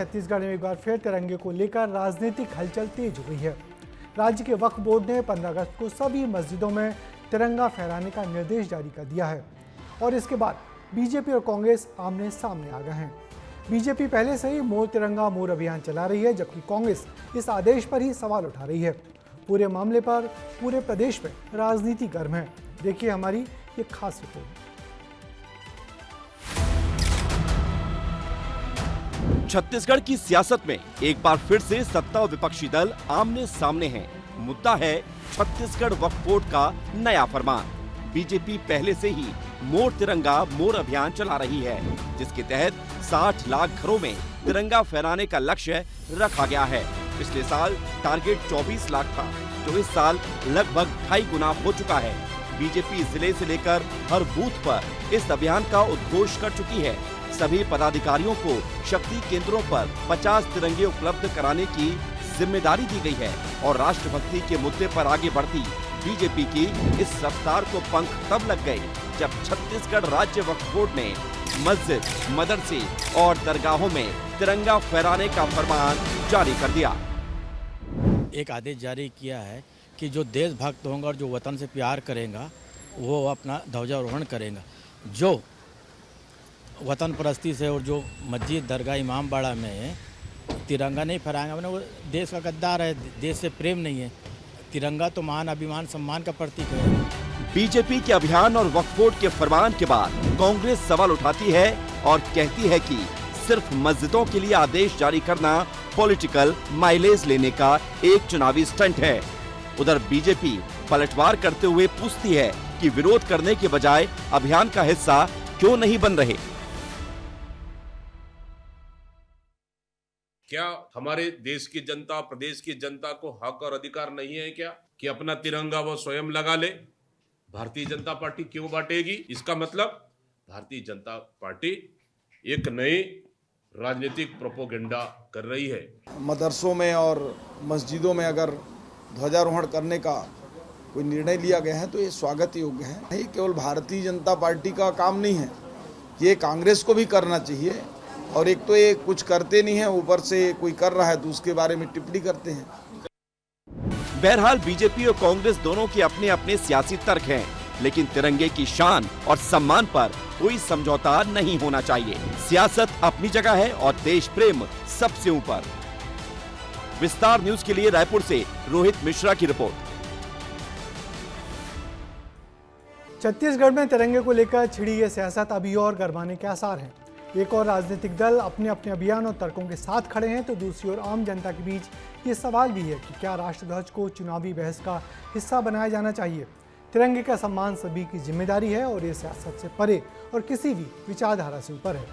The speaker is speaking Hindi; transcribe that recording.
छत्तीसगढ़ में एक बार फिर तिरंगे को लेकर राजनीतिक हलचल तेज हो गई है। राज्य के वक्फ बोर्ड ने 15 अगस्त को सभी मस्जिदों में तिरंगा फहराने का निर्देश जारी कर दिया है और इसके बाद बीजेपी और कांग्रेस आमने सामने आ गए हैं। बीजेपी पहले से ही मोर तिरंगा मोर अभियान चला रही है, जबकि कांग्रेस इस आदेश पर ही सवाल उठा रही है। पूरे मामले पर पूरे प्रदेश में राजनीति गर्म है। देखिए हमारी ये खास रिपोर्ट। छत्तीसगढ़ की सियासत में एक बार फिर से सत्ता और विपक्षी दल आमने सामने हैं। मुद्दा है छत्तीसगढ़ वक्फ बोर्ड का नया फरमान। बीजेपी पहले से ही मोर तिरंगा मोर अभियान चला रही है, जिसके तहत 60 लाख घरों में तिरंगा फहराने का लक्ष्य रखा गया है। पिछले साल टारगेट 24 लाख था, जो इस साल लगभग 2.5 गुना हो चुका है। बीजेपी जिले से लेकर हर बूथ पर इस अभियान का उद्घोष कर चुकी है। सभी पदाधिकारियों को शक्ति केंद्रों पर 50 तिरंगे उपलब्ध कराने की जिम्मेदारी दी गई है और राष्ट्रभक्ति के मुद्दे पर आगे बढ़ती बीजेपी की इस रफ्तार को पंख तब लग गए जब छत्तीसगढ़ राज्य वक्फ बोर्ड ने मस्जिद, मदरसे और दरगाहों में तिरंगा फहराने का फरमान जारी कर दिया। एक आदेश जारी किया है कि जो देशभक्त होगा और जो वतन से प्यार करेगा वो अपना ध्वजारोहण करेगा। जो वतन परस्ती से और जो मस्जिद, दरगाह, इमामबाड़ा में तिरंगा नहीं फहराएंगे, मैंने वो देश का गद्दार है, देश से प्रेम नहीं है। तिरंगा तो मान, अभिमान, सम्मान का प्रतीक है। बीजेपी के अभियान और वक्फ बोर्ड के फरमान के बाद कांग्रेस सवाल उठाती है और कहती है कि सिर्फ मस्जिदों के लिए आदेश जारी करना पॉलिटिकल माइलेज लेने का एक चुनावी स्टंट है। उधर बीजेपी पलटवार करते हुए पूछती है कि विरोध करने के बजाय अभियान का हिस्सा क्यों नहीं बन रहे। क्या हमारे देश की जनता, प्रदेश की जनता को हक और अधिकार नहीं है क्या कि अपना तिरंगा वो स्वयं लगा ले? भारतीय जनता पार्टी क्यों बांटेगी? इसका मतलब भारतीय जनता पार्टी एक नई राजनीतिक प्रोपोगेंडा कर रही है। मदरसों में और मस्जिदों में अगर ध्वजारोहण करने का कोई निर्णय लिया गया है तो ये स्वागत योग्य है। ये केवल भारतीय जनता पार्टी का काम नहीं है, ये कांग्रेस को भी करना चाहिए। और एक तो ये कुछ करते नहीं है, ऊपर से कोई कर रहा है तो उसके बारे में टिप्पणी करते हैं। बहरहाल बीजेपी और कांग्रेस दोनों के अपने अपने सियासी तर्क हैं, लेकिन तिरंगे की शान और सम्मान पर कोई समझौता नहीं होना चाहिए। सियासत अपनी जगह है और देश प्रेम सबसे ऊपर। विस्तार न्यूज के लिए रायपुर से रोहित मिश्रा की रिपोर्ट। छत्तीसगढ़ में तिरंगे को लेकर छिड़ी ये सियासत अभी और गरमाने के आसार हैं। एक और राजनीतिक दल अपने अपने अभियान और तर्कों के साथ खड़े हैं, तो दूसरी ओर आम जनता के बीच ये सवाल भी है कि क्या राष्ट्रध्वज को चुनावी बहस का हिस्सा बनाया जाना चाहिए। तिरंगे का सम्मान सभी की जिम्मेदारी है और ये सियासत से परे और किसी भी विचारधारा से ऊपर है।